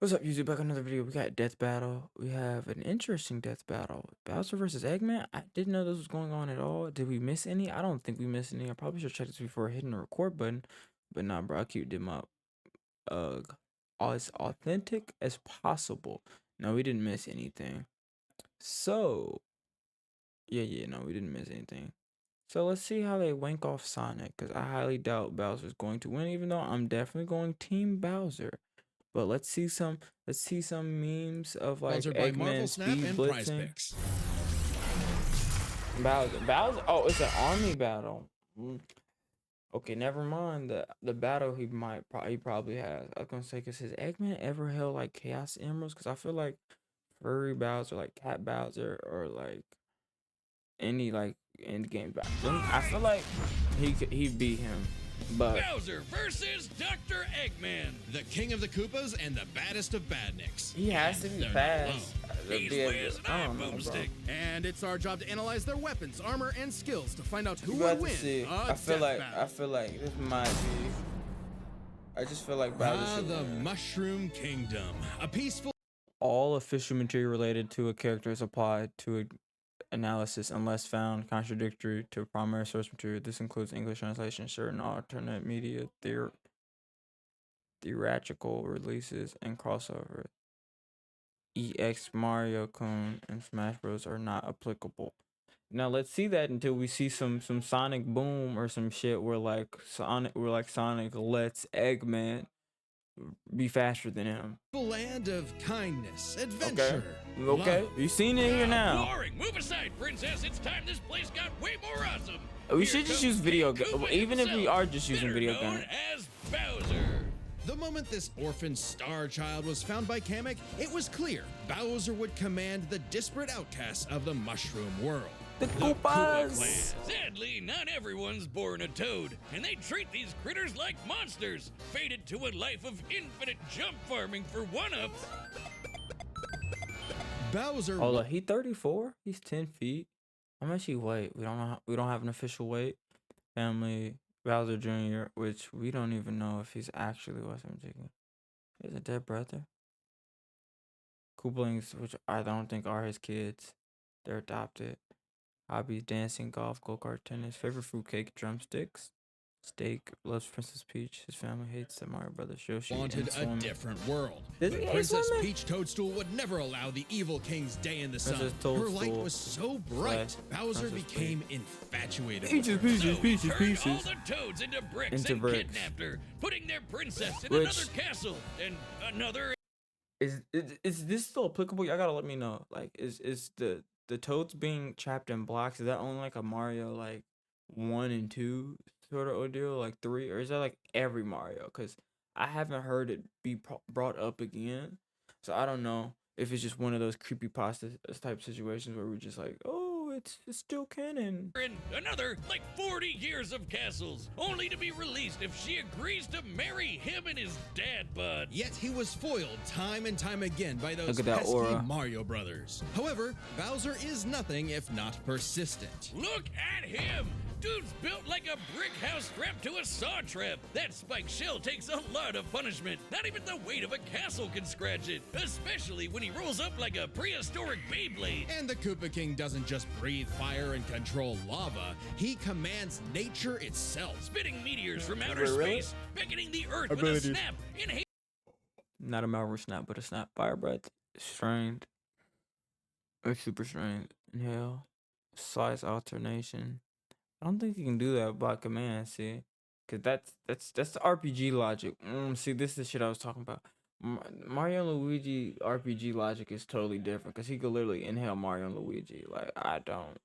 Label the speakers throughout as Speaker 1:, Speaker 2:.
Speaker 1: What's up, YouTube? Back on another video. We got death battle. We have an interesting death battle. Bowser versus Eggman. I didn't know this was going on at all. Did we miss any? I don't think we missed any. I probably should check this before hitting the record button. But nah, bro. I keep them up as authentic as possible. No, we didn't miss anything. So yeah, no, we didn't miss anything. So let's see how they wank off Sonic, because I highly doubt Bowser's going to win, even though I'm definitely going Team Bowser. But let's see some memes of like Eggman speed blitzing. Bowser. Oh, it's an army battle. Okay, never mind the battle he probably has. I was gonna say, cause has Eggman ever held like Chaos Emeralds? Cause I feel like Furry Bowser, like Cat Bowser, or like any like end game Bowser, I feel like he beat him. But
Speaker 2: Bowser versus Dr. Eggman, the king of the Koopas and the baddest of badniks.
Speaker 1: He has to be fast.
Speaker 2: He's with an boomstick.
Speaker 3: And it's our job to analyze their weapons, armor, and skills to find out who
Speaker 1: you
Speaker 3: will win.
Speaker 1: I feel like this might be. I just feel like Bowser should
Speaker 2: the
Speaker 1: win.
Speaker 2: Mushroom Kingdom, a peaceful.
Speaker 1: All official material related to a character is applied to a analysis unless found contradictory to primary source material. This includes English translation, certain alternate media, theatrical releases, and crossover. EX Mario Kun and Smash Bros are not applicable. Now let's see that until we see some Sonic Boom or some shit where Sonic lets Eggman be faster than him.
Speaker 2: Land of kindness, adventure.
Speaker 1: Okay. You seen it here now.
Speaker 2: Boring. Move aside, princess. It's time this place got way more awesome.
Speaker 1: We should just use video games, even if we are just using video games.
Speaker 2: As Bowser. The moment this orphan star child was found by Kamek, it was clear Bowser would command the disparate outcasts of the Mushroom world.
Speaker 1: The Koopas!
Speaker 2: Sadly, not everyone's born a toad, and they treat these critters like monsters, fated to a life of infinite jump farming for one-ups. Bowser.
Speaker 1: Hold on, he 34? He's 10 feet. How much he weigh? We don't have an official weight. Family Bowser Jr., which we don't even know if he's actually what's him chicken. He's a dead brother. Kooplings, which I don't think are his kids. They're adopted. Hobbies: dancing, golf, go-kart, tennis. Favorite fruit cake: drumsticks. Steak. Loves Princess Peach. His family hates the Mario Brothers. Yoshi
Speaker 2: wanted a different world.
Speaker 1: Princess
Speaker 2: Peach Toadstool would never allow the evil king's day in the sun. Her light was so bright, Bowser became infatuated with her.
Speaker 1: Pieces.
Speaker 2: All the toads into bricks and kidnapped her, putting their princess in another castle and another.
Speaker 1: Is this still applicable? Y'all gotta let me know. Like, is the toads being trapped in blocks, is that only like a Mario like 1 and 2 sort of ordeal, like 3, or is that like every Mario? Because I haven't heard it be brought up again, so I don't know if it's just one of those creepypasta type situations where we're just like, oh, it's still canon.
Speaker 2: And another like 40 years of castles, only to be released if she agrees to marry him and his dad bod. Yet he was foiled time and time again by those pesky Mario Brothers. However, Bowser is nothing if not persistent. Look at him! Dude's built like a brick house strapped to a saw trap. That spiked shell takes a lot of punishment. Not even the weight of a castle can scratch it, especially when he rolls up like a prehistoric Beyblade. And the Koopa King doesn't just breathe fire and control lava. He commands nature itself, spitting meteors from outer space, beckoning the earth with a snap.
Speaker 1: Not a Malware snap, but a snap. Fire breath. Strained. Or super strained. Inhale. Size alternation. I don't think you can do that by command, see? Cause that's the RPG logic. See, this is the shit I was talking about. Mario and Luigi RPG logic is totally different, cause he could literally inhale Mario and Luigi. Like, I don't.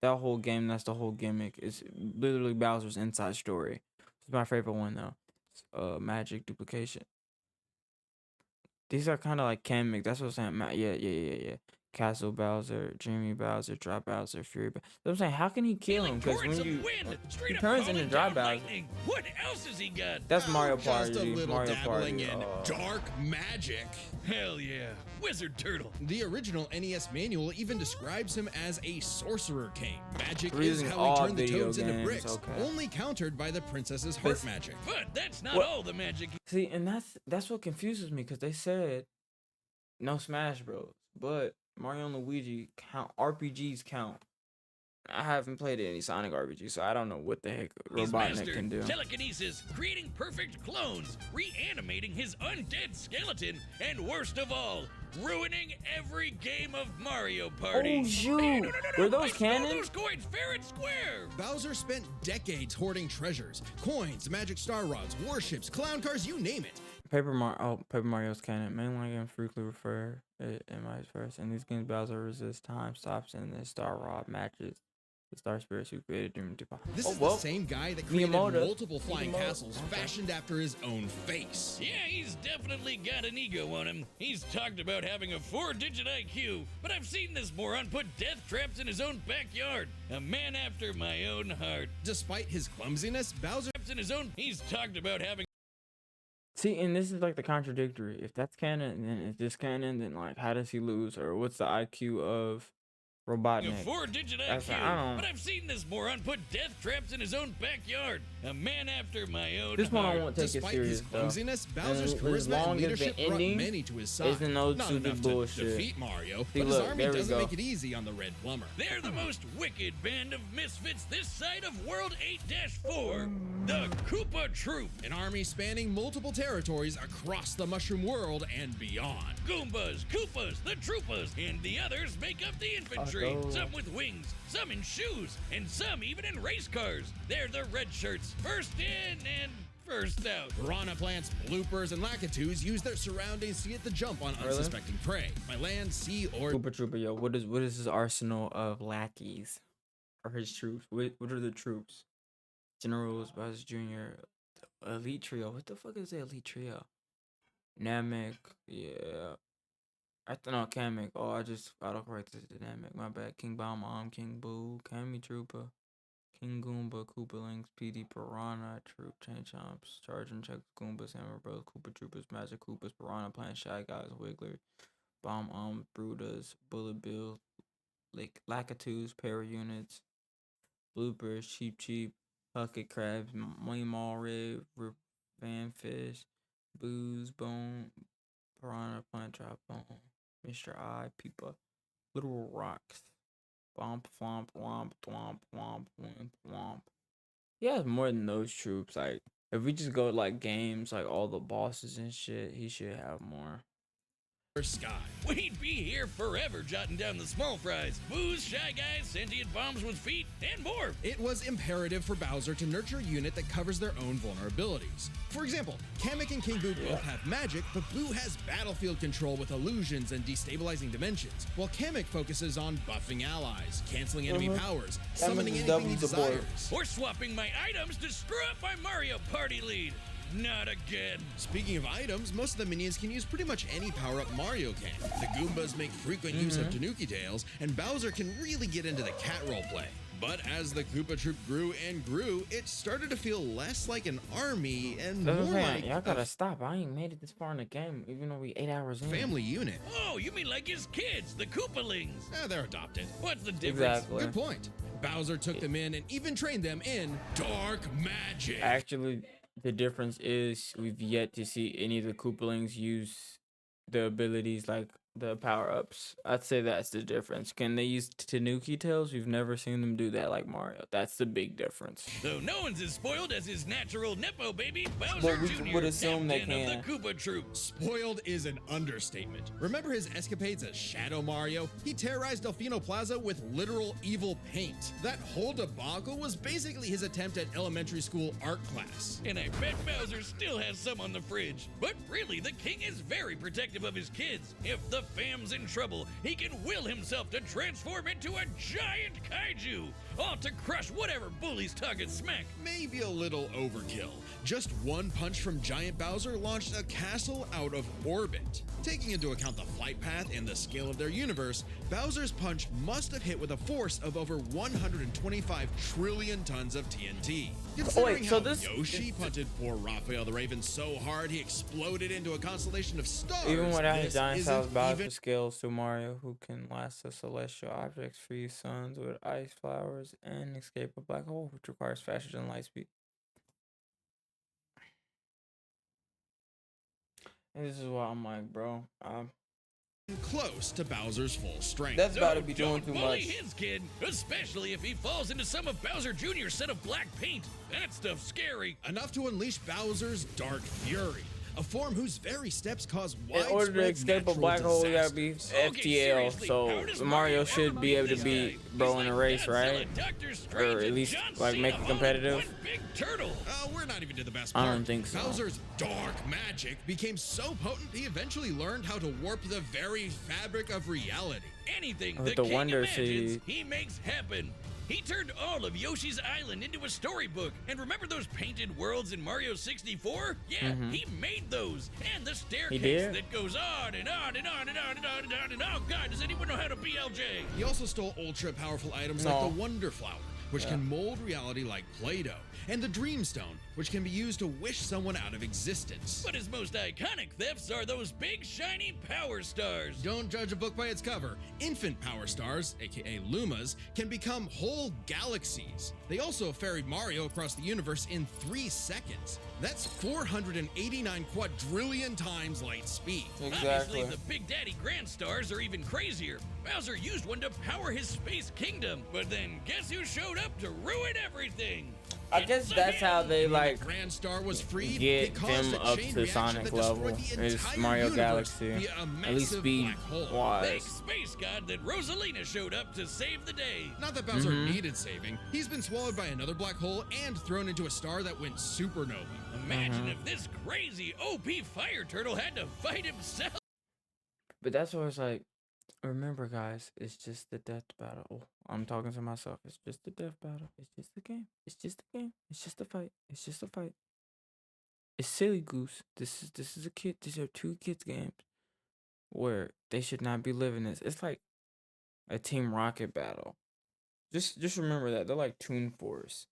Speaker 1: That whole game, that's the whole gimmick. It's literally Bowser's inside story. It's my favorite one though. Magic duplication. These are kind of like Kamek. That's what I'm saying. Yeah. Castle Bowser, Dreamy Bowser, Dry Bowser, Fury Bowser. I'm saying, how can he kill him? Because when he turns into Dry Bowser,
Speaker 2: what else has he got?
Speaker 1: that's Mario Party.
Speaker 2: Just a little
Speaker 1: Mario
Speaker 2: dabbling
Speaker 1: Party.
Speaker 2: in dark magic. Hell yeah, Wizard Turtle. The original NES manual even describes him as a sorcerer king. Magic is how he turned the toads into bricks, only countered by the princess's heart magic. But that's not all the magic.
Speaker 1: See, and that's what confuses me, because they said No Smash Bros. But Mario and Luigi count. RPGs count. I haven't played any Sonic RPG, so I don't know what the heck
Speaker 2: He's
Speaker 1: Robotnik
Speaker 2: mastered
Speaker 1: can do.
Speaker 2: telekinesis, creating perfect clones, reanimating his undead skeleton, and worst of all, ruining every game of Mario Party.
Speaker 1: Oh shoot!
Speaker 2: Hey, no,
Speaker 1: Were those
Speaker 2: I
Speaker 1: cannon?
Speaker 2: stole those coins fair and square.
Speaker 3: Bowser spent decades hoarding treasures, coins, magic star rods, warships, clown cars, you name it.
Speaker 1: Paper Mario's canon. Mainline games frequently refer in my first. In these games, Bowser resists time, stops in the Star Rod matches. The Star Spirits who created Doom.
Speaker 3: This is the same guy that created multiple flying castles fashioned after his own face.
Speaker 2: Yeah, he's definitely got an ego on him. He's talked about having a 4-digit IQ, but I've seen this moron put death traps in his own backyard. A man after my own heart.
Speaker 3: Despite his clumsiness, Bowser
Speaker 2: He's talked about having.
Speaker 1: See, and this is like the contradictory. If that's canon, then is this canon? Then like, how does he lose? Or what's the IQ of Robotnik?
Speaker 2: A 4-digit IQ, but I've seen this moron put death traps in his own backyard. A man after my own
Speaker 1: This one
Speaker 2: heart.
Speaker 1: I won't take
Speaker 3: Despite
Speaker 1: it serious
Speaker 3: his clumsiness, Bowser's
Speaker 1: as
Speaker 3: charisma
Speaker 1: long
Speaker 3: and
Speaker 1: as
Speaker 3: leadership
Speaker 1: the
Speaker 3: brought
Speaker 1: ending
Speaker 3: many to his side.
Speaker 1: isn't no
Speaker 3: Not
Speaker 1: stupid
Speaker 3: enough
Speaker 1: bullshit.
Speaker 3: to defeat Mario,
Speaker 1: See,
Speaker 3: but
Speaker 1: look,
Speaker 3: his army
Speaker 1: there we
Speaker 3: doesn't
Speaker 1: go.
Speaker 3: make it easy on the Red Plumber.
Speaker 2: They're the most wicked band of misfits this side of World 8-4. The Koopa Troop.
Speaker 3: An army spanning multiple territories across the Mushroom World and beyond.
Speaker 2: Goombas, Koopas, the Troopas, and the others make up the infantry. Some with wings, some in shoes, and some even in race cars. They're the red shirts, first in and first out.
Speaker 3: Piranha plants, bloopers, and lakitus use their surroundings to get the jump on unsuspecting prey, by land, sea, or...
Speaker 1: Koopa Trooper, yo, what is his arsenal of lackeys? Or his troops? What are the troops? Generals, Bowser Jr., Elite Trio. What the fuck is the Elite Trio? Namek, yeah. I don't know, Kamek. Oh, I just autocorrected the Namek. My bad. King Bomb, King Boo, Kami Trooper, King Goomba, Koopa Links, PD Piranha, Troop, Chain Chomps, Charging Check, Goombas, Hammer Bros, Koopa Troopers, Magic Koopas, Piranha Plant, Shy Guys, Wiggler, Bomb Brutas, Bullet Bill, Lakitus, Para Units, Bloopers, Cheap, Bucket Crabs, Mall Red, Vanfish, Booze, Bone, Piranha Plant, Drop Bone, Mr. Eye, Peepa, Little Rocks, Womp, Flomp, Womp, Thwomp, Womp, Wimp, Womp. He has more than those troops. Like, if we just go like games, like all the bosses and shit, he should have more.
Speaker 3: Sky.
Speaker 2: We'd be here forever jotting down the small fries, booze, shy guys, sentient bombs with feet, and more.
Speaker 3: It was imperative for Bowser to nurture a unit that covers their own vulnerabilities. For example, Kamek and King Boo both have magic, but Boo has battlefield control with illusions and destabilizing dimensions, while Kamek focuses on buffing allies, canceling enemy powers, summoning anything he desires.
Speaker 2: Or swapping my items to screw up my Mario Party lead. Not again.
Speaker 3: Speaking of items, most of the minions can use pretty much any power-up Mario can. The Goombas make frequent use of Tanuki tails, and Bowser can really get into the cat roleplay. But as the Koopa Troop grew and grew, it started to feel less like an army and more like
Speaker 1: y'all gotta stop. I ain't made it this far in the game, even though we 8 hours in.
Speaker 3: Family unit.
Speaker 2: Oh, you mean like his kids, the Koopalings?
Speaker 3: They're adopted.
Speaker 2: What's the difference?
Speaker 1: Exactly.
Speaker 3: Good point. Bowser took them in and even trained them in dark magic.
Speaker 1: Actually, the difference is we've yet to see any of the Koopalings use the abilities like the power-ups. I'd say that's the difference. Can they use Tanuki tails? We've never seen them do that like Mario. That's the big difference.
Speaker 2: Though no one's as spoiled as his natural Nepo baby, Bowser
Speaker 1: we
Speaker 2: Jr.,
Speaker 1: would assume they
Speaker 2: captain
Speaker 1: can.
Speaker 2: of the Koopa Troop.
Speaker 3: Spoiled is an understatement. Remember his escapades as Shadow Mario? He terrorized Delfino Plaza with literal evil paint. That whole debacle was basically his attempt at elementary school art class.
Speaker 2: And I bet Bowser still has some on the fridge. But really, the king is very protective of his kids. If the fam's in trouble, he can will himself to transform into a giant kaiju, all to crush whatever bullies target smack.
Speaker 3: Maybe a little overkill. Just one punch from Giant Bowser launched a castle out of orbit. Taking into account the flight path and the scale of their universe, Bowser's punch must have hit with a force of over 125 trillion tons of TNT. Considering how Yoshi punted poor Raphael the Raven so hard he exploded into a constellation of stars.
Speaker 1: Even without his giant size Bowser scales to Mario, who can last the celestial objects, freeze suns with ice flowers, and escape a black hole, which requires faster than light speed. And this is why I'm like, bro,
Speaker 3: close to Bowser's full strength.
Speaker 1: That's about to
Speaker 2: So
Speaker 1: be doing too
Speaker 2: don't bully
Speaker 1: much.
Speaker 2: his kid, especially if he falls into some of Bowser Jr.'s set of black paint. That stuff's scary.
Speaker 3: Enough to unleash Bowser's Dark Fury, a form whose very steps cause
Speaker 1: In
Speaker 3: widespread
Speaker 1: order to escape a
Speaker 3: natural
Speaker 1: black hole, you gotta
Speaker 3: disasters.
Speaker 1: be
Speaker 2: Okay,
Speaker 1: FTL.
Speaker 2: seriously, how
Speaker 1: So
Speaker 2: does
Speaker 1: Mario
Speaker 2: ever
Speaker 1: should be able to
Speaker 2: this
Speaker 1: beat
Speaker 2: guy?
Speaker 1: bro
Speaker 2: He's
Speaker 1: in a
Speaker 2: like
Speaker 1: race,
Speaker 2: Godzilla,
Speaker 1: right?
Speaker 2: Doctor Strange,
Speaker 1: Or at
Speaker 2: and
Speaker 1: least
Speaker 2: John
Speaker 1: like
Speaker 2: Cena
Speaker 1: make it
Speaker 2: all in
Speaker 1: competitive.
Speaker 2: one big turtle.
Speaker 3: We're not even to the best
Speaker 1: I
Speaker 3: part.
Speaker 1: don't think so.
Speaker 3: Bowser's dark magic became so potent he eventually learned how to warp the very fabric of reality.
Speaker 2: Anything
Speaker 1: With
Speaker 2: the
Speaker 1: the
Speaker 2: king
Speaker 1: Wonder
Speaker 2: imagines,
Speaker 1: Seed.
Speaker 2: he makes happen. He turned all of Yoshi's Island into a storybook. And remember those painted worlds in Mario 64? Yeah, he made those. And the staircase
Speaker 1: did?
Speaker 2: that goes on and on and on and on and on and on and on. Oh God, does anyone know how to BLJ?
Speaker 3: He also stole ultra powerful items
Speaker 1: No.
Speaker 3: like the Wonder Flower, which can mold reality like Play-Doh, and the Dream Stone, which can be used to wish someone out of existence.
Speaker 2: But his most iconic thefts are those big shiny power stars.
Speaker 3: Don't judge a book by its cover. Infant power stars, aka Lumas, can become whole galaxies. They also ferried Mario across the universe in 3 seconds. That's 489 quadrillion times light speed.
Speaker 2: Obviously, the Big Daddy Grand Stars are even crazier. Bowser used one to power his space kingdom, but then guess who showed up to ruin everything?
Speaker 1: I guess that's how they like
Speaker 3: Grand Star was freed.
Speaker 1: get
Speaker 3: it caused
Speaker 1: them
Speaker 3: a
Speaker 1: up
Speaker 3: chain
Speaker 1: to
Speaker 3: reaction
Speaker 1: Sonic
Speaker 3: that
Speaker 1: level.
Speaker 3: destroyed the
Speaker 1: Is
Speaker 3: entire
Speaker 1: Mario
Speaker 3: universe
Speaker 1: Galaxy,
Speaker 3: via a
Speaker 1: at least
Speaker 3: massive
Speaker 1: speed
Speaker 3: black hole.
Speaker 2: Thanks,
Speaker 1: wise.
Speaker 2: Space God, that Rosalina showed up to save the day.
Speaker 3: Not that Bowser needed saving. He's been swallowed by another black hole and thrown into a star that went supernova.
Speaker 2: Imagine if this crazy OP fire turtle had to fight himself.
Speaker 1: But that's where it's like, remember, guys, it's just the death battle. Oh, I'm talking to myself. It's just the death battle. It's just a game. It's just a game. It's just a fight. It's just a fight. It's silly goose. This is a kid. These are 2 kids games where they should not be living this. It's like a Team Rocket battle. Just remember that they're like Toon Force.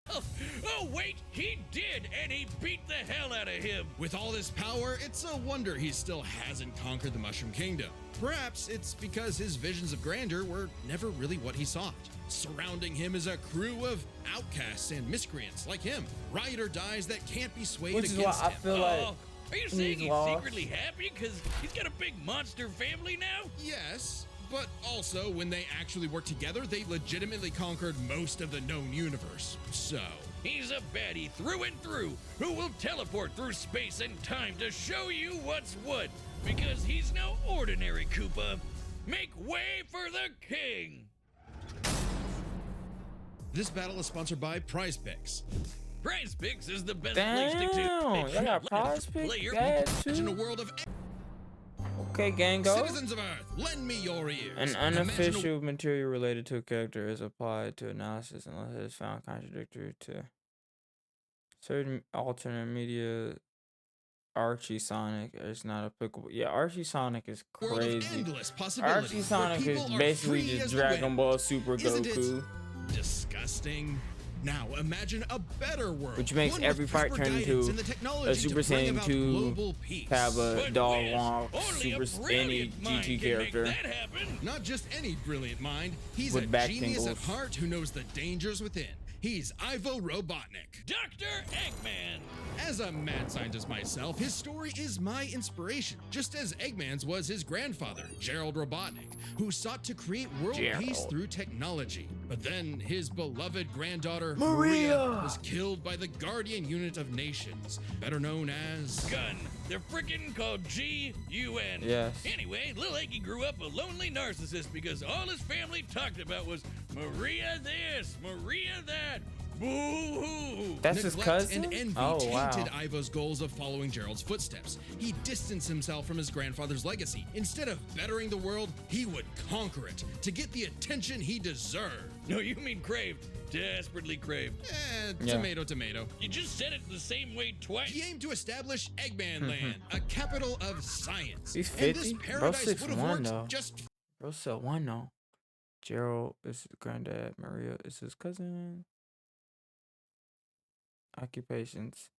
Speaker 2: Oh, wait, he did, and he beat the hell out of him.
Speaker 3: With all this power, it's a wonder he still hasn't conquered the Mushroom Kingdom. Perhaps it's because his visions of grandeur were never really what he sought. Surrounding him is a crew of outcasts and miscreants like him, ride or dies that can't be swayed
Speaker 1: Which is why
Speaker 3: against
Speaker 1: I
Speaker 3: him.
Speaker 1: feel like
Speaker 2: Are you saying he's
Speaker 1: lost.
Speaker 2: secretly happy because he's got a big monster family now?
Speaker 3: Yes, but also when they actually worked together, they legitimately conquered most of the known universe. So,
Speaker 2: He's a baddie through and through who will teleport through space and time to show you what's what. Because he's no ordinary Koopa. Make way for the king.
Speaker 3: this battle is sponsored by Prize Picks.
Speaker 2: Prize Picks is the best
Speaker 1: Damn,
Speaker 2: place to
Speaker 1: y'all got Prize Picks?
Speaker 2: player.
Speaker 1: Guys,
Speaker 3: Imagine a
Speaker 1: too?
Speaker 3: world of
Speaker 1: Okay, Gango.
Speaker 3: citizens of Earth. Lend me your ears.
Speaker 1: An
Speaker 3: Imagine a
Speaker 1: unofficial material related to a character is applied to analysis unless it is found contradictory to certain alternate media. Archie Sonic is not applicable. Yeah, Archie Sonic is
Speaker 3: world of
Speaker 1: crazy.
Speaker 3: endless possibilities.
Speaker 1: Archie
Speaker 3: where
Speaker 1: Sonic is
Speaker 3: people are
Speaker 1: basically
Speaker 3: free
Speaker 1: just
Speaker 3: as the
Speaker 1: Dragon
Speaker 3: wind.
Speaker 1: Ball Super
Speaker 3: Isn't it
Speaker 1: Goku,
Speaker 3: disgusting? Now imagine a better world,
Speaker 1: which makes
Speaker 3: one
Speaker 1: every
Speaker 3: with
Speaker 1: fight
Speaker 3: crisper
Speaker 1: turn
Speaker 3: guidance
Speaker 1: into
Speaker 3: and the technology
Speaker 1: a
Speaker 3: to
Speaker 1: Super
Speaker 3: bring
Speaker 1: Saiyan
Speaker 3: about
Speaker 1: 2
Speaker 3: global peace.
Speaker 1: have a
Speaker 2: But
Speaker 1: dog
Speaker 2: Wiz,
Speaker 1: walk,
Speaker 2: only
Speaker 1: super
Speaker 2: a
Speaker 1: any
Speaker 2: brilliant mind
Speaker 1: GT
Speaker 2: can make
Speaker 1: character.
Speaker 2: that happen.
Speaker 3: Not just any brilliant mind, he's
Speaker 1: With
Speaker 3: a
Speaker 1: back
Speaker 3: genius at
Speaker 1: tingles.
Speaker 3: heart who knows the dangers within. He's Ivo Robotnik.
Speaker 2: Dr. Eggman.
Speaker 3: As a mad scientist myself, his story is my inspiration, just as Eggman's was his grandfather, Gerald Robotnik, who sought to create world peace
Speaker 1: Gerald.
Speaker 3: through technology. But then his beloved granddaughter,
Speaker 1: Maria!
Speaker 3: was killed by the Guardian Unit of Nations, better known as...
Speaker 2: Gun. They're freaking called G-U-N.
Speaker 1: Yes.
Speaker 2: Anyway, Lil Eggy grew up a lonely narcissist because all his family talked about was Maria this, Maria that. Boo-hoo.
Speaker 1: That's his
Speaker 3: Neglect
Speaker 1: cousin?
Speaker 3: and envy
Speaker 1: Oh,
Speaker 3: tainted
Speaker 1: wow.
Speaker 3: Ivo's goals of following Gerald's footsteps. He distanced himself from his grandfather's legacy. Instead of bettering the world, he would conquer it to get the attention he deserved.
Speaker 2: No, you mean craved. Desperately craved.
Speaker 1: Yeah.
Speaker 3: Tomato, tomato.
Speaker 2: You just said it the same way twice.
Speaker 3: He aimed to establish Eggman Land, a capital of science.
Speaker 1: He's
Speaker 3: And this
Speaker 1: 50? Bro,
Speaker 3: paradise would have
Speaker 1: 6'1"
Speaker 3: worked
Speaker 1: though.
Speaker 3: just
Speaker 1: Bro, so one though. Gerald is his granddad. Maria is his cousin. Occupations: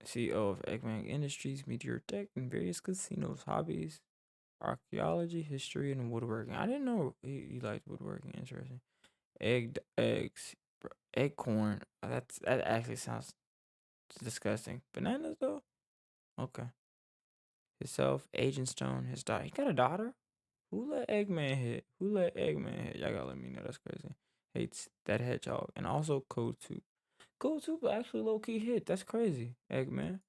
Speaker 1: CEO of Eggman Industries, Meteor Tech, and various casinos. Hobbies: archaeology, history, and woodworking. I didn't know he liked woodworking. Interesting. Eggs, bro, acorn. That actually sounds disgusting. Bananas though. Okay. himself, Agent Stone, his daughter. He got a daughter? Who let Eggman hit? Who let Eggman hit? Y'all gotta let me know. That's crazy. Hates that hedgehog. And also Code 2. Code 2 actually low-key hit. That's crazy, Eggman.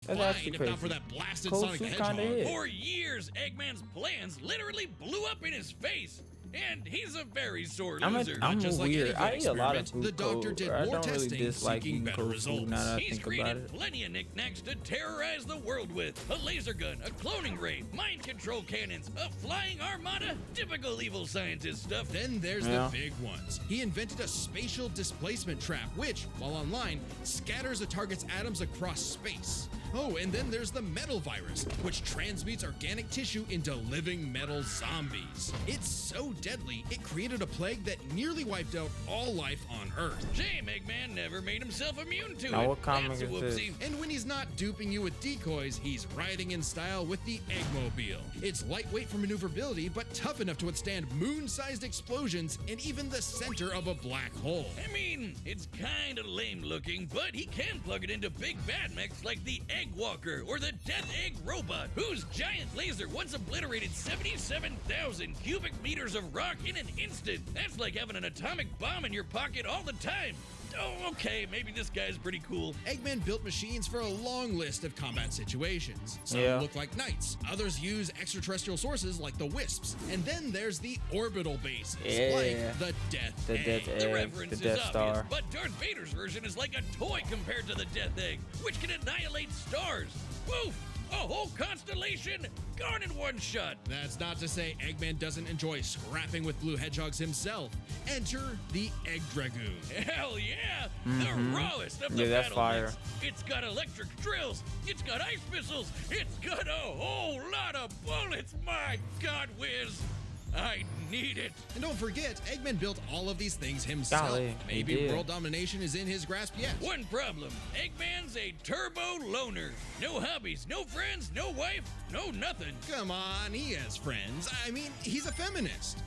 Speaker 1: That's actually
Speaker 2: Fine, if not for
Speaker 1: crazy.
Speaker 2: that blasted
Speaker 1: Code
Speaker 2: Sonic the
Speaker 1: 2 kinda
Speaker 2: Hedgehog.
Speaker 1: hit.
Speaker 2: For years, Eggman's plans literally blew up in his face. And he's a very sore loser.
Speaker 1: I'm
Speaker 2: just
Speaker 1: weird.
Speaker 2: like
Speaker 1: I eat a lot of
Speaker 2: experiment,
Speaker 1: food
Speaker 2: the doctor
Speaker 1: code,
Speaker 2: did
Speaker 1: or I
Speaker 2: more
Speaker 1: don't really
Speaker 2: testing,
Speaker 1: dislike
Speaker 2: seeking
Speaker 1: eating
Speaker 2: better
Speaker 1: code
Speaker 2: results.
Speaker 1: food now that I
Speaker 2: He's
Speaker 1: think about
Speaker 2: created
Speaker 1: it.
Speaker 2: plenty of knickknacks to terrorize the world with. A laser gun, a cloning ray, mind control cannons, a flying armada, typical evil scientist stuff.
Speaker 3: Then there's the big ones. He invented a spatial displacement trap, which, while online, scatters a target's atoms across space. Oh, and then there's the metal virus, which transmutes organic tissue into living metal zombies. It's so deadly, it created a plague that nearly wiped out all life on Earth.
Speaker 2: Shame Eggman never made himself immune to
Speaker 1: Now
Speaker 2: it.
Speaker 1: what comic
Speaker 2: That's a
Speaker 1: is this?
Speaker 2: whoopsie.
Speaker 3: And when he's not duping you with decoys, he's riding in style with the Eggmobile. It's lightweight for maneuverability, but tough enough to withstand moon-sized explosions and even the center of a black hole.
Speaker 2: I mean, it's kind of lame looking, but he can plug it into big bad mechs like the Egg Walker or the Death Egg Robot, whose giant laser once obliterated 77,000 cubic meters of rock in an instant. That's like having an atomic bomb in your pocket all the time. Oh, okay, maybe this guy's pretty cool.
Speaker 3: Eggman built machines for a long list of combat situations. Some look like knights, others use extraterrestrial sources like the Wisps, and then there's the orbital bases, like the Death Egg.
Speaker 2: The reference
Speaker 1: the
Speaker 2: is
Speaker 1: Death
Speaker 2: obvious,
Speaker 1: Star.
Speaker 2: but Darth Vader's version is like a toy compared to the Death Egg, which can annihilate stars. Woof! A whole constellation gone in one shot.
Speaker 3: That's not to say Eggman doesn't enjoy scrapping with blue hedgehogs himself. Enter the Egg Dragoon.
Speaker 2: Hell yeah! The rawest of the
Speaker 1: that's
Speaker 2: battle
Speaker 1: fire.
Speaker 2: mechs. It's got electric drills. It's got ice missiles. It's got a whole lot of bullets. My God, Wiz. I need it.
Speaker 3: And don't forget, Eggman built all of these things himself.
Speaker 1: Golly, he
Speaker 3: Maybe
Speaker 1: did.
Speaker 3: world domination is in his grasp yet.
Speaker 2: One problem. Eggman's a turbo loner. No hobbies, no friends, no wife, no nothing.
Speaker 3: Come on, he has friends. I mean, he's a feminist.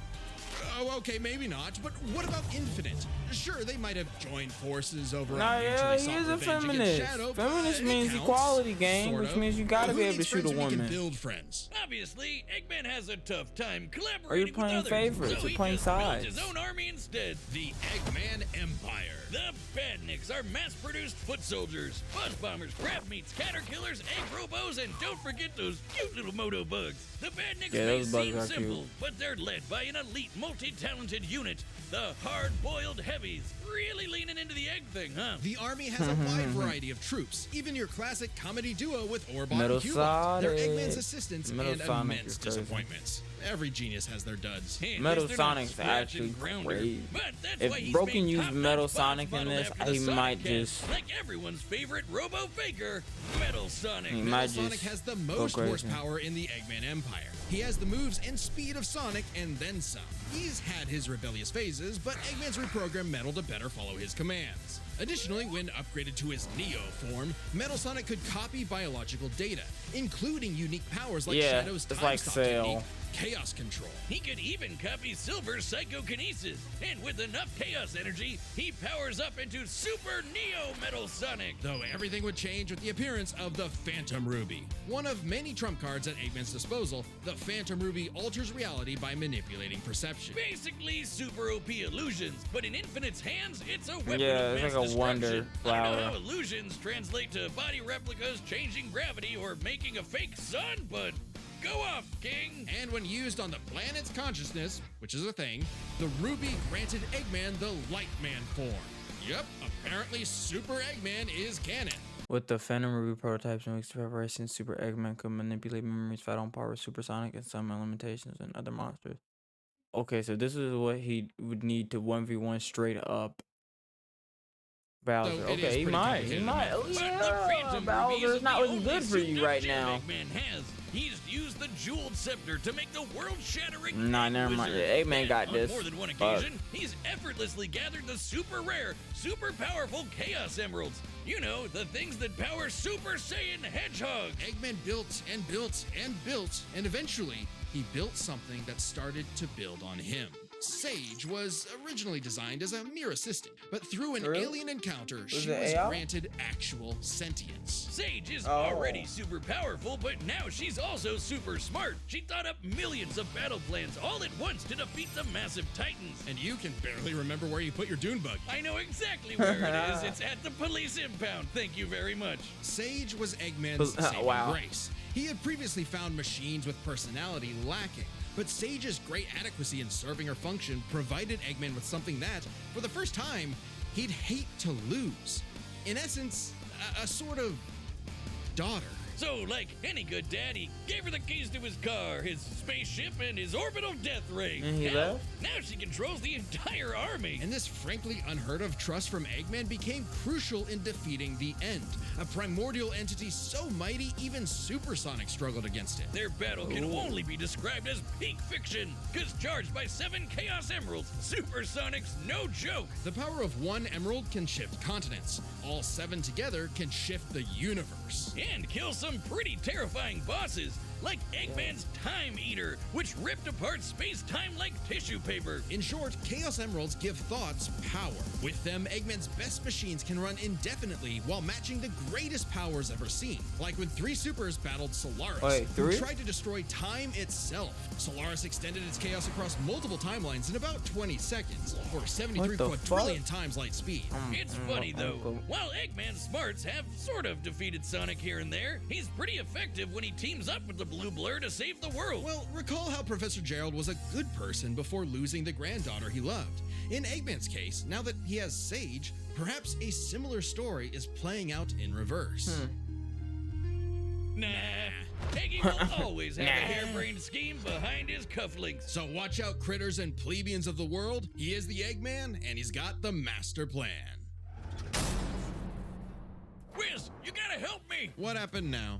Speaker 3: Oh, okay, maybe not, but what about Infinite? Sure, they might have joined forces over
Speaker 1: Nah,
Speaker 3: a
Speaker 1: yeah,
Speaker 3: mutually
Speaker 1: he
Speaker 3: sought
Speaker 1: is a
Speaker 3: revenge against
Speaker 1: feminist.
Speaker 3: Shadow,
Speaker 1: Feminist
Speaker 3: but it
Speaker 1: means
Speaker 3: counts,
Speaker 1: equality, gang,
Speaker 3: sort
Speaker 1: which
Speaker 3: of.
Speaker 1: means you gotta
Speaker 3: Who
Speaker 1: be able to
Speaker 3: needs
Speaker 1: shoot a
Speaker 3: friends when he
Speaker 1: woman.
Speaker 3: can build friends.
Speaker 2: Obviously, Eggman has a tough time collaborating
Speaker 1: Or you're playing
Speaker 2: with others,
Speaker 1: favorites,
Speaker 2: so
Speaker 1: you're
Speaker 2: he
Speaker 1: playing
Speaker 2: just builds
Speaker 1: sides.
Speaker 2: his own army instead.
Speaker 3: The Eggman Empire.
Speaker 2: The Badniks are mass-produced foot soldiers, buzz bombers, crab meats, caterkillers, egg robos, and don't forget those cute little moto bugs. The Badniks
Speaker 1: Yeah,
Speaker 2: may
Speaker 1: those bugs
Speaker 2: seem
Speaker 1: are
Speaker 2: simple,
Speaker 1: cute.
Speaker 2: but they're led by an elite, multi-talented unit, the hard-boiled heavies. Really leaning into the egg thing, huh?
Speaker 3: The army has a wide variety of troops, even your classic comedy duo with Orbot
Speaker 1: Metal
Speaker 3: and Cubot. They're
Speaker 1: Sonic.
Speaker 3: Eggman's assistants
Speaker 1: Metal
Speaker 3: and
Speaker 1: Sonic
Speaker 3: immense
Speaker 1: is crazy.
Speaker 3: disappointments. Every genius has their duds.
Speaker 2: Hey, at
Speaker 1: Metal
Speaker 2: least they're not
Speaker 1: Sonic's
Speaker 2: scratch
Speaker 1: actually
Speaker 2: and grounder.
Speaker 1: great.
Speaker 2: But that's why
Speaker 1: If
Speaker 2: he's
Speaker 1: Broken
Speaker 2: made
Speaker 1: used
Speaker 2: top-notch
Speaker 1: Metal
Speaker 2: boss
Speaker 1: Sonic in
Speaker 2: modeled
Speaker 1: this,
Speaker 2: after the
Speaker 1: he
Speaker 2: Sonic
Speaker 1: might
Speaker 2: Cat.
Speaker 1: just...
Speaker 2: Like everyone's favorite robo-faker, Metal Sonic.
Speaker 1: He
Speaker 3: Metal
Speaker 1: might
Speaker 3: Sonic
Speaker 1: just
Speaker 3: has the
Speaker 1: go
Speaker 3: most
Speaker 1: crazy.
Speaker 3: horsepower in the Eggman Empire. He has the moves and speed of Sonic and then some. He's had his rebellious phases, but Eggman's reprogrammed Metal to better follow his commands. Additionally, when upgraded to his Neo form, Metal Sonic could copy biological data, including unique powers like
Speaker 1: Yeah,
Speaker 3: Shadow's
Speaker 1: it's
Speaker 3: time
Speaker 1: like
Speaker 3: stop
Speaker 1: Cell.
Speaker 3: technique, chaos control.
Speaker 2: He could even copy Silver's psychokinesis, and with enough chaos energy, he powers up into Super Neo Metal Sonic.
Speaker 3: Though everything would change with the appearance of the Phantom Ruby. One of many trump cards at Eggman's disposal, the Phantom Ruby alters reality by manipulating perception.
Speaker 2: Basically, super OP illusions, but in Infinite's hands, it's a weapon
Speaker 1: Yeah,
Speaker 2: of
Speaker 1: it's
Speaker 2: mass
Speaker 1: like a wonder
Speaker 2: destruction. I don't know
Speaker 1: flower.
Speaker 2: how illusions translate to body replicas, changing gravity, or making a fake sun, but go off, King!
Speaker 3: And when used on the planet's consciousness, which is a thing, the Ruby granted Eggman the Lightman form. Yep, apparently Super Eggman is canon.
Speaker 1: With the Phantom Ruby prototypes and weeks of preparation, Super Eggman could manipulate memories, fight on par with Supersonic and some limitations and other monsters. Okay, so this is what he would need to 1v1 straight up Bowser.
Speaker 3: Though it is
Speaker 1: Okay, he
Speaker 3: pretty
Speaker 1: might.
Speaker 3: complicated
Speaker 1: He might.
Speaker 3: to
Speaker 1: Oh,
Speaker 3: manage.
Speaker 2: But the
Speaker 1: yeah,
Speaker 2: Phantom Ruby
Speaker 1: Bowser's
Speaker 2: isn't
Speaker 1: not
Speaker 2: the
Speaker 1: looking
Speaker 2: only
Speaker 1: good for you
Speaker 2: super
Speaker 1: right
Speaker 2: gem
Speaker 1: now.
Speaker 2: Eggman has. He's used the jeweled scepter to make the world-shattering
Speaker 1: Nah,
Speaker 2: Egg
Speaker 1: never mind.
Speaker 2: Wizard.
Speaker 1: Eggman
Speaker 2: And
Speaker 1: got
Speaker 2: on
Speaker 1: this.
Speaker 2: more than one
Speaker 1: Fuck.
Speaker 2: occasion, he's effortlessly gathered the super rare, super powerful Chaos Emeralds. You know, the things that power Super Saiyan Hedgehog.
Speaker 3: Eggman built and built and built, and eventually he built something that started to build on him. Sage was originally designed as a mere assistant, but through an
Speaker 1: Really?
Speaker 3: alien encounter,
Speaker 1: Was
Speaker 3: she
Speaker 1: it
Speaker 3: was
Speaker 1: AI?
Speaker 3: granted actual sentience.
Speaker 2: Sage is
Speaker 1: Oh.
Speaker 2: already super powerful, but now she's also super smart. She thought up millions of battle plans all at once to defeat the massive titans.
Speaker 3: And you can barely remember where you put your dune bug.
Speaker 2: I know exactly where it is. It's at the police impound. Thank you very much.
Speaker 3: Sage was Eggman's saving
Speaker 1: Wow.
Speaker 3: grace. He had previously found machines with personality lacking, but Sage's great adequacy in serving her function provided Eggman with something that, for the first time, he'd hate to lose. In essence, a sort of daughter.
Speaker 2: So, like any good dad, he gave her the keys to his car, his spaceship, and his orbital death ray.
Speaker 1: And he
Speaker 2: now,
Speaker 1: left?
Speaker 2: now she controls the entire army.
Speaker 3: And this frankly unheard of trust from Eggman became crucial in defeating the End, a primordial entity so mighty even Supersonic struggled against it.
Speaker 2: Their battle can only be described as peak fiction, because charged by 7 Chaos Emeralds, Supersonic's no joke.
Speaker 3: The power of one emerald can shift continents. All 7 together can shift the universe.
Speaker 2: And kill some pretty terrifying bosses, like Eggman's Time Eater, which ripped apart space-time like tissue paper.
Speaker 3: In short, Chaos Emeralds give thoughts power. With them, Eggman's best machines can run indefinitely while matching the greatest powers ever seen. Like when 3 supers battled Solaris,
Speaker 1: Wait,
Speaker 3: who
Speaker 1: 3?
Speaker 3: tried to destroy time itself. Solaris extended its chaos across multiple timelines in about 20 seconds, or 73
Speaker 1: What the
Speaker 3: quadrillion times light speed.
Speaker 2: It's funny though, while Eggman's smarts have sort of defeated Sonic here and there, he's pretty effective when he teams up with the Blue Blur to save the world.
Speaker 3: Well, recall how Professor Gerald was a good person before losing the granddaughter he loved. In Eggman's case, now that he has Sage, perhaps a similar story is playing out in reverse.
Speaker 2: Nah, Eggy will always have a harebrained scheme behind his cufflinks.
Speaker 3: So watch out, critters and plebeians of the world. He is the Eggman, and he's got the master plan.
Speaker 2: Whiz, you gotta help me.
Speaker 3: What happened now?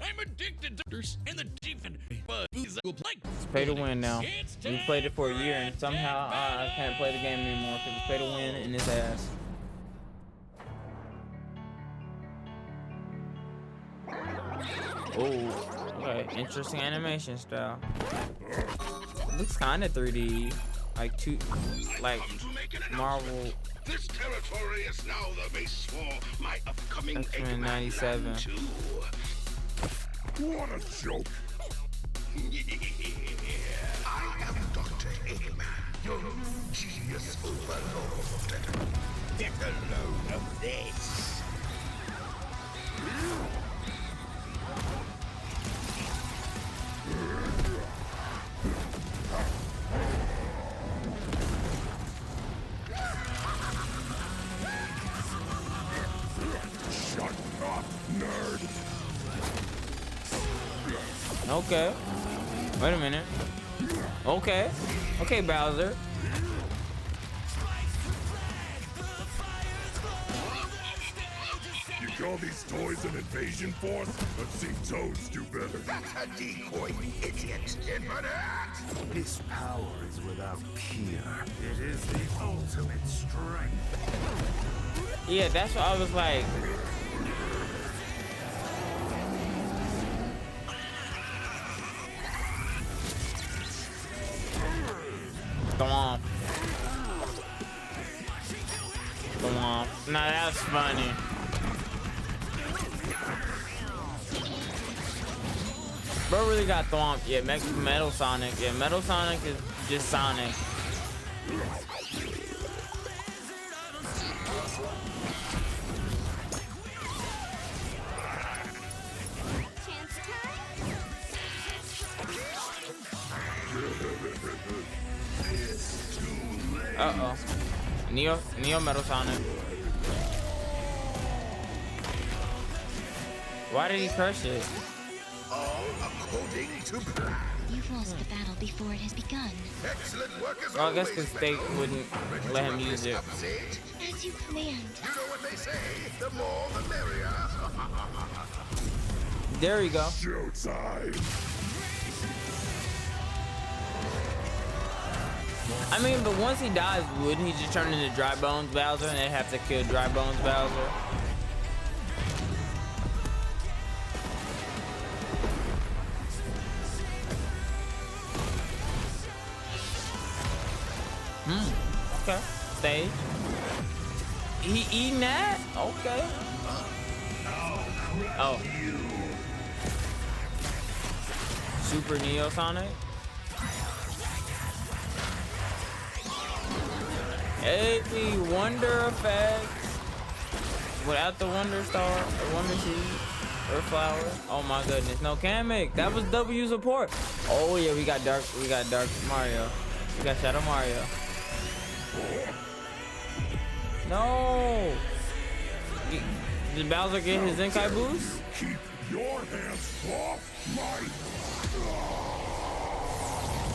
Speaker 2: I'm addicted to and the deep and like
Speaker 1: Pay to win now.
Speaker 2: It's
Speaker 1: We
Speaker 2: time
Speaker 1: played it for a
Speaker 2: for
Speaker 1: year, and
Speaker 2: a
Speaker 1: somehow I can't play the game anymore because it's pay to win in his ass. Oh, okay. Interesting animation style. Looks kind of 3D, like Marvel.
Speaker 4: This territory is now the base for my upcoming
Speaker 1: X-Men
Speaker 4: Eggman
Speaker 1: 97.
Speaker 4: Land 2. What a joke! I am Dr. Eggman, your genius overlord. Get a load of this. Shut up, nerd!
Speaker 1: Okay. Wait a minute. Okay. Okay, Bowser.
Speaker 4: You call these toys an invasion force? I've seen Toads do better. That's a decoy, idiot. This power is without peer. It is the ultimate strength.
Speaker 1: Yeah, that's what I was like. Come on. Come on. Nah, that's funny. Bro really got thwomped. Yeah, Metal Sonic. Yeah, Metal Sonic is just Sonic. Uh-oh. Neo Metal Sonic. Why did he crush it?
Speaker 4: All according to plan.
Speaker 5: You've lost the battle before it has begun.
Speaker 4: Excellent work as
Speaker 1: Well, I guess
Speaker 4: always,
Speaker 1: because they
Speaker 4: Metal.
Speaker 1: wouldn't
Speaker 4: Ready to
Speaker 1: let him
Speaker 4: wrap
Speaker 1: use
Speaker 4: this
Speaker 1: it.
Speaker 4: up, Sage?
Speaker 5: As you command.
Speaker 4: You know what they say, the more the merrier.
Speaker 1: There you go.
Speaker 4: Showtime.
Speaker 1: I mean, but once he dies, wouldn't he just turn into Dry Bones Bowser and they'd have to kill Dry Bones Bowser? Okay. Stage. He eating that? Okay. Oh. Super Neo Sonic. Hey, Wonder Effects. Without the Wonder Star or Wonder Seed or Flower. Oh my goodness. No Kamek. That was W support. Oh yeah, we got Dark Mario. We got Shadow Mario. No. Did Bowser get his Zenkai boost?
Speaker 4: Keep your hands off my...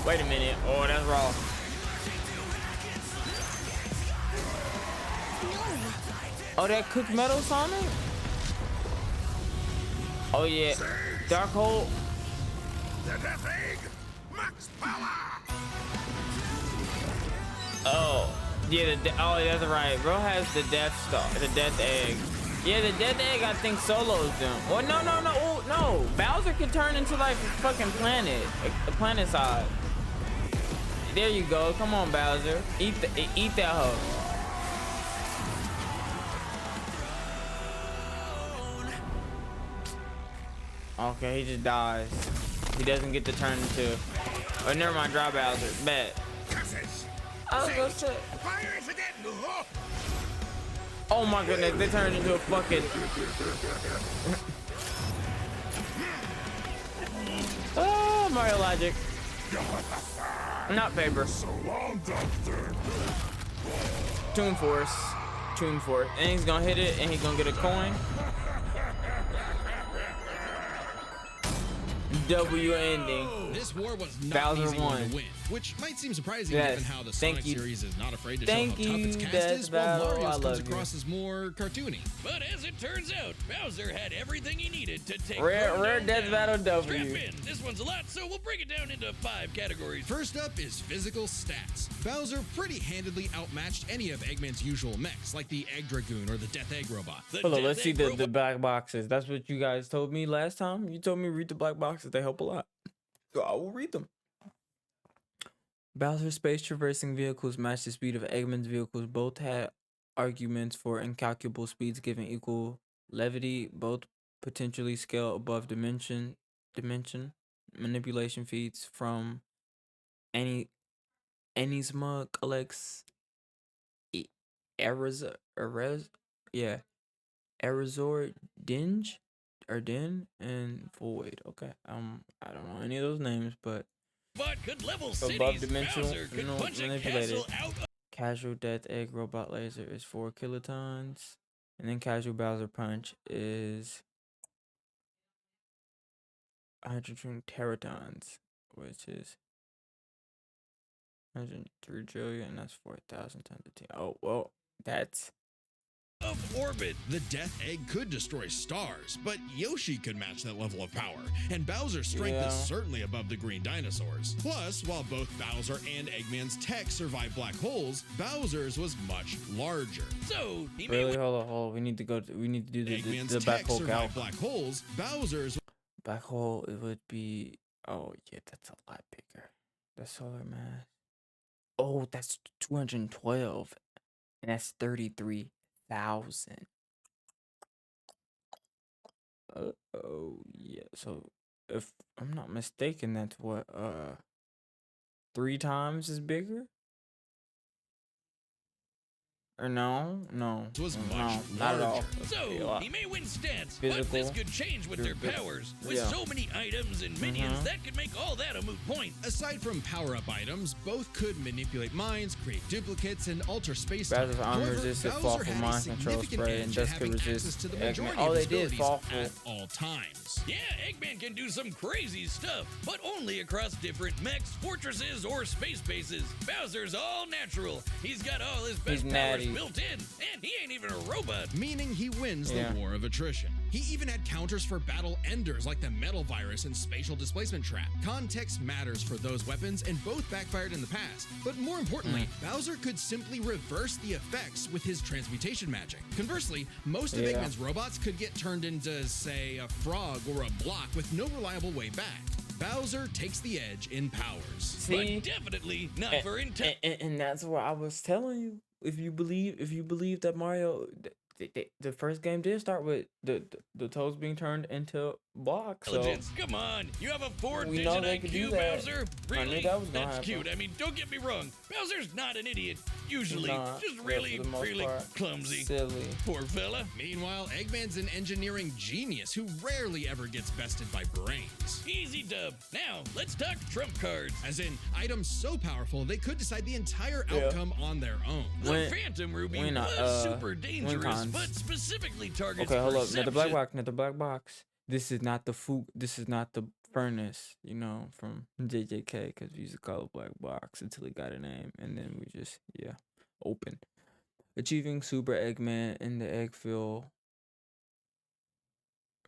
Speaker 1: Wait a minute. Oh, that's raw. Oh, that cooked metal Sonic? Oh yeah. Dark Hole.
Speaker 4: The Death Egg! Max power!
Speaker 1: Oh. Yeah, oh, that's right. Bro has the Death Star, the Death Egg. Yeah, the Death Egg, I think, solos them. Oh, no. Oh, no. Bowser can turn into, like, a fucking planet. A planet side. There you go. Come on, Bowser. Eat that hoe. Okay, he just dies. He doesn't get to turn into... Oh, never mind. Drop Bowser. Bet. I was gonna say... Oh my goodness, they turned into a fucking... Oh, Mario Logic. Not paper. Toon Force. And he's gonna hit it and he's gonna get a coin. W ending.
Speaker 3: This war was not
Speaker 1: Bowser
Speaker 3: an easy one
Speaker 1: won.
Speaker 3: to win, which might seem surprising
Speaker 1: Yes.
Speaker 3: given how the
Speaker 1: Thank
Speaker 3: Sonic
Speaker 1: you.
Speaker 3: series is not afraid to
Speaker 1: Thank
Speaker 3: show how tough its
Speaker 1: you,
Speaker 3: cast is, while
Speaker 1: Battle. I
Speaker 3: Mario's comes
Speaker 1: love you.
Speaker 3: across as more cartoony.
Speaker 2: But as it turns out, Bowser had everything he needed to take
Speaker 1: Rare Death Battle
Speaker 2: Strap
Speaker 1: W.
Speaker 2: in. This one's a lot, so we'll break it down into 5 categories.
Speaker 3: First up is physical stats. Bowser pretty handedly outmatched any of Eggman's usual mechs, like the Egg Dragoon or the Death Egg Robot.
Speaker 2: The
Speaker 1: Hold on,
Speaker 2: Death
Speaker 1: let's see
Speaker 2: Egg
Speaker 1: the
Speaker 2: Robot-
Speaker 1: black boxes. That's what you guys told me last time. You told me read the black boxes. They help a lot. So I will read them. Bowser's space traversing vehicles match the speed of Eggman's vehicles. Both had arguments for incalculable speeds given equal levity. Both potentially scale above dimension. Manipulation feats from Enigma collects Erazor Dinge or Din and Void. Okay. I don't know any of those names, but
Speaker 2: But could level
Speaker 1: above
Speaker 2: cities.
Speaker 1: dimensional,
Speaker 2: Bowser could punch a
Speaker 1: manipulated.
Speaker 2: castle out of
Speaker 1: Casual Death Egg Robot Laser is 4 kilotons, and then Casual Bowser Punch is 120 teratons, which is 103 trillion, and that's 4,000 tons of T. Oh well, that's
Speaker 3: Orbit. The Death Egg could destroy stars, but Yoshi could match that level of power, and Bowser's strength
Speaker 1: Yeah.
Speaker 3: is certainly above the green dinosaurs. Plus, while both Bowser and Eggman's tech survived black holes, Bowser's was much larger.
Speaker 2: So he may
Speaker 1: really hold on. We need to do
Speaker 3: Eggman's
Speaker 1: the back
Speaker 3: tech
Speaker 1: hole count.
Speaker 3: survived black holes, Bowser's
Speaker 1: Black hole, it would be. Oh yeah, that's a lot bigger. The solar mass. Oh, that's 212, and that's 33,000. Oh yeah. So if I'm not mistaken, that's what 3 times is bigger. Or no,
Speaker 3: was
Speaker 1: no,
Speaker 3: much
Speaker 1: not at all.
Speaker 3: larger.
Speaker 1: That's a
Speaker 2: So
Speaker 1: lot.
Speaker 2: he may win stats,
Speaker 1: Physical.
Speaker 2: but this could change with their powers. With
Speaker 1: Yeah.
Speaker 2: so many items and minions, that could make all that a moot point.
Speaker 3: Aside from power-up items, both could manipulate mines, create duplicates, and alter space.
Speaker 1: Bowser's
Speaker 3: However,
Speaker 1: unresisted
Speaker 3: Bowser
Speaker 1: fall for
Speaker 3: had a
Speaker 1: mind control
Speaker 3: significant
Speaker 1: spray,
Speaker 3: edge
Speaker 1: and
Speaker 3: in
Speaker 1: thus could
Speaker 3: having
Speaker 1: resist
Speaker 3: access to the
Speaker 1: Eggman.
Speaker 3: majority
Speaker 1: Oh,
Speaker 3: of
Speaker 1: they
Speaker 3: his
Speaker 1: did
Speaker 3: abilities
Speaker 1: fall full.
Speaker 3: at all times.
Speaker 2: Yeah, Eggman can do some crazy stuff, but only across different mechs, fortresses, or space bases. Bowser's all natural. He's got all his best
Speaker 1: He's
Speaker 2: powers
Speaker 1: natty.
Speaker 2: built in, and he ain't even a robot.
Speaker 3: Meaning he wins
Speaker 1: Yeah.
Speaker 3: the war of attrition. He even had counters for battle enders like the metal virus and spatial displacement trap. Context matters for those weapons, and both backfired in the past. But more importantly, Bowser could simply reverse the effects with his transmutation magic. Conversely, most of
Speaker 1: Yeah.
Speaker 3: Eggman's robots could get turned into, say, a frog or a block with no reliable way back. Bowser takes the edge in powers.
Speaker 1: See,
Speaker 2: but definitely not for
Speaker 1: and that's what I was telling you. If you believe that Mario, the first game did start with the toads being turned into blocks. So
Speaker 2: intelligence. Come on, you have a
Speaker 1: we know
Speaker 2: 4-digit
Speaker 1: they could do
Speaker 2: IQ,
Speaker 1: that.
Speaker 2: Bowser.
Speaker 1: I knew
Speaker 2: Really?
Speaker 1: that was gonna
Speaker 2: That's
Speaker 1: happen.
Speaker 2: cute. I mean, don't get me wrong. Bowser's not an idiot. Usually,
Speaker 1: Nah,
Speaker 2: just
Speaker 1: yeah,
Speaker 2: really,
Speaker 1: for the most
Speaker 2: really
Speaker 1: part,
Speaker 2: clumsy.
Speaker 1: silly.
Speaker 2: Poor fella.
Speaker 3: Meanwhile, Eggman's an engineering genius who rarely ever gets bested by brains.
Speaker 2: Easy dub. Now, let's talk trump cards.
Speaker 3: As in, items so powerful they could decide the entire outcome on their own.
Speaker 2: The Phantom Ruby
Speaker 1: when,
Speaker 2: was super dangerous,
Speaker 1: cons.
Speaker 2: but specifically targets
Speaker 1: Okay, hold up.
Speaker 2: perception.
Speaker 1: Another black box. This is not the This is not the furnace, you know, from JJK, because we used to call it black box until it got a name, and then we just open. Achieving Super Eggman in the egg field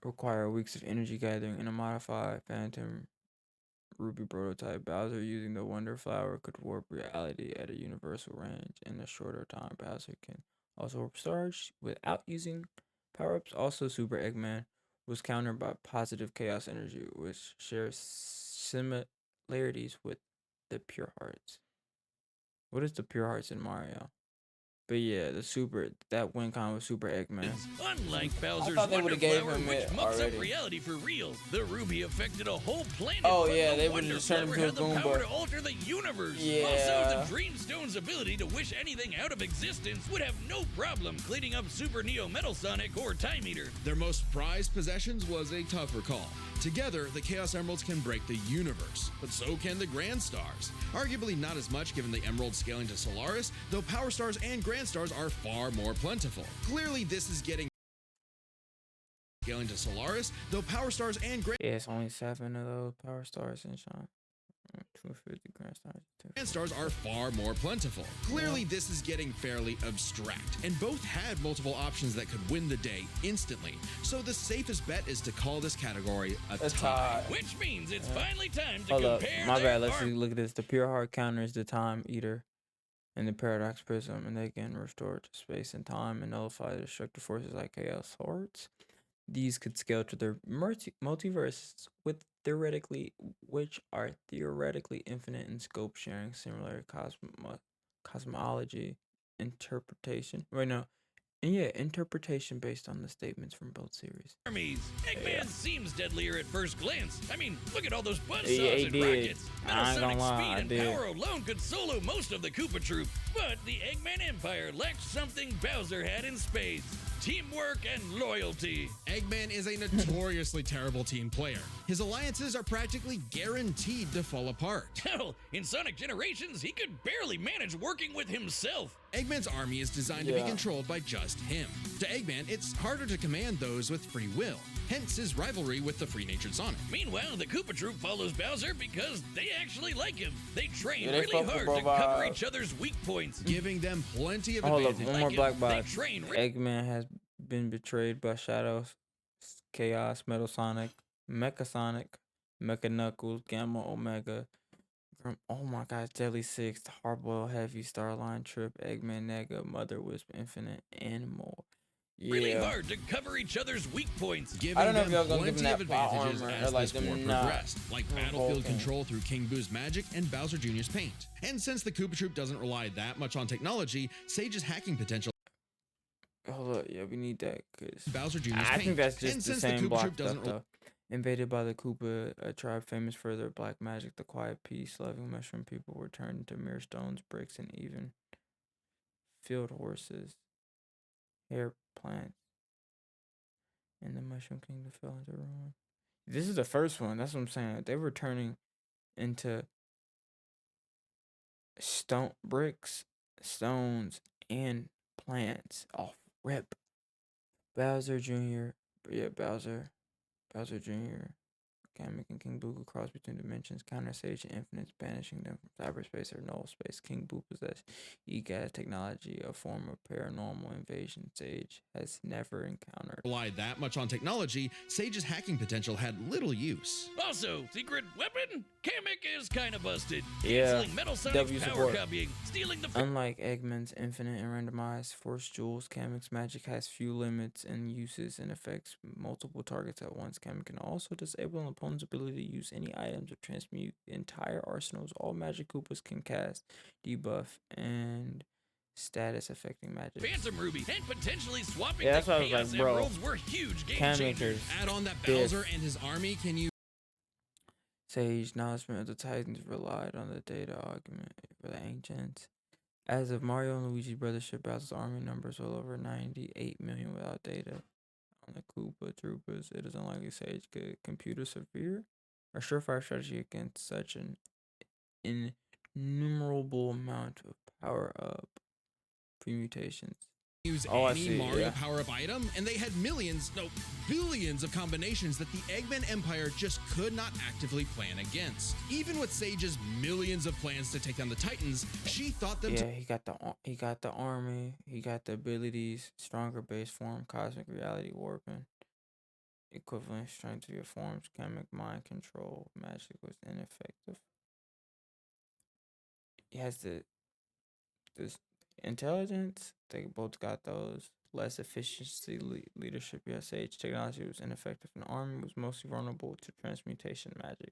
Speaker 1: require weeks of energy gathering in a modified Phantom Ruby prototype. Bowser using the Wonder Flower could warp reality at a universal range in a shorter time. Bowser can also warp stars without using power-ups. Also, Super Eggman was countered by positive chaos energy, which shares similarities with the Pure Hearts. What is the Pure Hearts in Mario? But yeah, that win con was Super Eggman.
Speaker 2: Unlike Bowser's
Speaker 1: thought they
Speaker 2: Wonder
Speaker 1: would've gave
Speaker 2: Flower,
Speaker 1: him
Speaker 2: which
Speaker 1: it
Speaker 2: mucks
Speaker 1: already.
Speaker 2: up reality for real, the Ruby affected a whole planet.
Speaker 1: Oh,
Speaker 2: but
Speaker 1: yeah,
Speaker 2: the
Speaker 1: they would've
Speaker 2: Wonder
Speaker 1: just turned him
Speaker 2: Flower
Speaker 1: to a
Speaker 2: had the power
Speaker 1: Goomba.
Speaker 2: to alter the universe.
Speaker 1: Yeah.
Speaker 2: Also, the Dreamstone's ability to wish anything out of existence would have no problem cleaning up Super Neo Metal Sonic or Time Eater.
Speaker 3: Their most prized possessions was a tougher call. Together, the Chaos Emeralds can break the universe, but so can the Grand Stars. Arguably not as much given the Emerald scaling to Solaris, though Power Stars and Grand Stars are far more plentiful. Clearly, this is getting scaling to Solaris, though Power Stars and Grand
Speaker 1: Yeah, it's only 7 of those Power Stars in Sean. 250 Grand Stars.
Speaker 3: Stars are far more plentiful. Clearly, this is getting fairly abstract, and both had multiple options that could win the day instantly. So the safest bet is to call this category a tie.
Speaker 2: Which means it's finally time to
Speaker 1: Hold up,
Speaker 2: compare
Speaker 1: my
Speaker 2: their
Speaker 1: bad. Let's
Speaker 2: art.
Speaker 1: look at this. The Pure Heart counters the Time Eater and the Paradox Prism, and they can restore to space and time and nullify destructive forces like Chaos Hearts. These could scale to their multiverses which are theoretically infinite in scope, sharing similar cosmology interpretation. Interpretation based on the statements from both series.
Speaker 2: Armies. Eggman
Speaker 1: Yeah.
Speaker 2: seems deadlier at first glance. I mean, look at all those buzzsaws
Speaker 1: Yeah, he
Speaker 2: and
Speaker 1: did.
Speaker 2: rockets.
Speaker 1: I ain't gonna
Speaker 2: Metasonic
Speaker 1: lie,
Speaker 2: speed
Speaker 1: I
Speaker 2: and
Speaker 1: did.
Speaker 2: power alone could solo most of the Koopa Troop. But the Eggman Empire lacked something Bowser had in spades: teamwork and loyalty.
Speaker 3: Eggman is a notoriously terrible team player. His alliances are practically guaranteed to fall apart.
Speaker 2: Hell, in Sonic Generations, he could barely manage working with himself.
Speaker 3: Eggman's army is designed to be
Speaker 1: Yeah.
Speaker 3: controlled by just him. To Eggman, it's harder to command those with free will, hence his rivalry with the free-natured Sonic.
Speaker 2: Meanwhile, the Koopa Troop follows Bowser because they actually like him. They train
Speaker 1: Yeah, they
Speaker 2: really
Speaker 1: fuck with
Speaker 2: hard
Speaker 1: bro
Speaker 2: to cover
Speaker 1: vibes.
Speaker 2: each other's weak points.
Speaker 3: Giving them plenty of
Speaker 1: Hold up,
Speaker 3: advantage.
Speaker 1: one more
Speaker 2: Like
Speaker 1: black
Speaker 2: it,
Speaker 1: box.
Speaker 2: they train
Speaker 1: Eggman has been betrayed by Shadows, Chaos, Metal Sonic, Mecha Sonic, Mecha Knuckles, Gamma Omega, oh my gosh, Deadly Six, Hardboiled Heavy, Starline Trip, Eggman Nega, Mother Wisp Infinite, and more.
Speaker 2: really
Speaker 1: Yeah.
Speaker 2: hard to cover each other's weak points.
Speaker 3: Giving
Speaker 1: I don't know if
Speaker 3: them
Speaker 1: y'all gonna give
Speaker 3: plenty
Speaker 1: him
Speaker 3: of
Speaker 1: that plot
Speaker 3: advantages
Speaker 1: armor,
Speaker 3: as
Speaker 1: or like
Speaker 3: this war
Speaker 1: them not
Speaker 3: progressed, like
Speaker 1: the whole
Speaker 3: battlefield
Speaker 1: thing.
Speaker 3: control through King Boo's magic and Bowser Jr.'s paint. And since the Koopa Troop doesn't rely that much on technology, Sage's hacking potential
Speaker 1: Hold up, yeah, we need that, cause
Speaker 3: Bowser Jr.'s
Speaker 1: I
Speaker 3: paint.
Speaker 1: think that's
Speaker 3: And
Speaker 1: just the
Speaker 3: since
Speaker 1: same
Speaker 3: Koopa
Speaker 1: block
Speaker 3: Troop
Speaker 1: stuff
Speaker 3: doesn't
Speaker 1: though. Invaded by the Koopa, a tribe famous for their black magic, the quiet peace, loving mushroom people were turned into mere stones, bricks, and even field horses, hair plants, and the Mushroom Kingdom fell into ruin. This is the first one. That's what I'm saying. They were turning into stone bricks, stones, and plants off rip. Bowser Jr. Yeah, Bowser Jr. Kamek and King Boo could cross between dimensions, counter Sage and Infinite, banishing them from cyberspace or null space. King Boo possessed EGAS technology, a form of paranormal invasion Sage has never encountered.
Speaker 3: rely that much on technology, Sage's hacking potential had little use.
Speaker 2: Also, secret weapon? Kamek is kind of busted.
Speaker 1: Yeah,
Speaker 2: Canceling Metal Sonic's
Speaker 1: W
Speaker 2: power
Speaker 1: support.
Speaker 2: copying, stealing the
Speaker 1: Unlike Eggman's infinite and randomized force jewels, Kamek's magic has few limits and uses and affects multiple targets at once. Kamek can also disable an opponent's opponent's ability to use any items or transmute the entire arsenals all Magic Koopas can cast, debuff, and status affecting magic.
Speaker 2: Phantom Ruby and potentially swapping
Speaker 1: Yeah, that's
Speaker 2: the
Speaker 1: what I was
Speaker 2: Chaos
Speaker 1: like, bro.
Speaker 2: Emeralds were huge game
Speaker 1: Can
Speaker 2: changers.
Speaker 1: makers.
Speaker 3: Add on that
Speaker 1: This.
Speaker 3: Bowser and his army can use
Speaker 1: Sage acknowledgement of the Titans relied on the data augment for the ancients. As of Mario and Luigi Brothers ship Bowser's army numbers well over 98 million without data on the Koopa Troopas. It is unlikely Sage could compute a severe or surefire strategy against such an innumerable amount of power-up permutations.
Speaker 3: Any Mario power-up item, and they had millions, no, billions of combinations that the Eggman Empire just could not actively plan against. Even with Sage's millions of plans to take down the Titans, she thought them
Speaker 1: he got the army, he got the abilities, stronger base form, cosmic reality warping, equivalent strength to your forms, chemic mind control, magic was ineffective. He has this intelligence, they both got those. Less efficiency, leadership, Sage technology was ineffective, and army was mostly vulnerable to transmutation magic.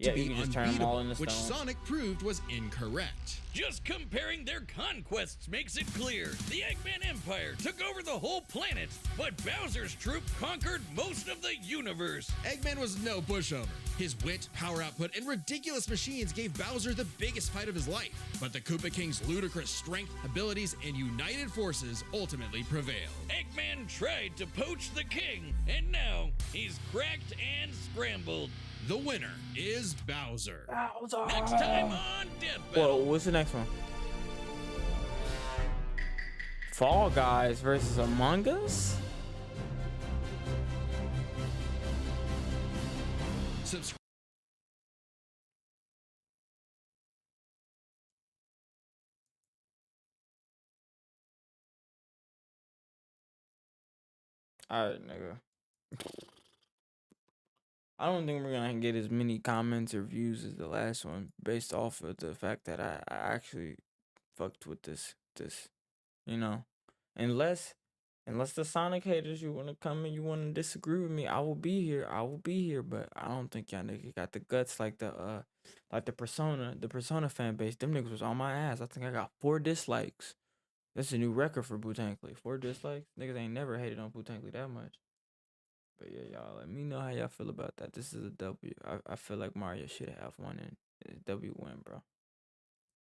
Speaker 3: to be unbeatable, which Sonic proved was incorrect.
Speaker 2: Just comparing their conquests makes it clear. The Eggman Empire took over the whole planet, but Bowser's troop conquered most of the universe.
Speaker 3: Eggman was no pushover. His wit, power output, and ridiculous machines gave Bowser the biggest fight of his life. But the Koopa King's ludicrous strength, abilities, and united forces ultimately prevailed.
Speaker 2: Eggman tried to poach the king, and now he's cracked and scrambled.
Speaker 3: The winner is Bowser.
Speaker 2: Next time on Death Battle.
Speaker 1: Whoa, what's the next one? Fall Guys versus Among Us?
Speaker 3: Subscribe.
Speaker 1: Alright, nigga. I don't think we're gonna get as many comments or views as the last one, based off of the fact that I actually fucked with this, you know. Unless the Sonic haters, you wanna come and you wanna disagree with me, I will be here. But I don't think y'all niggas got the guts like the Persona fan base. Them niggas was on my ass. I think I got 4 dislikes. That's a new record for Bootankly. 4 dislikes. Niggas ain't never hated on Bootankly that much. But yeah, y'all, let me know how y'all feel about that. This is a W. I feel like Mario should have won, and W win, bro.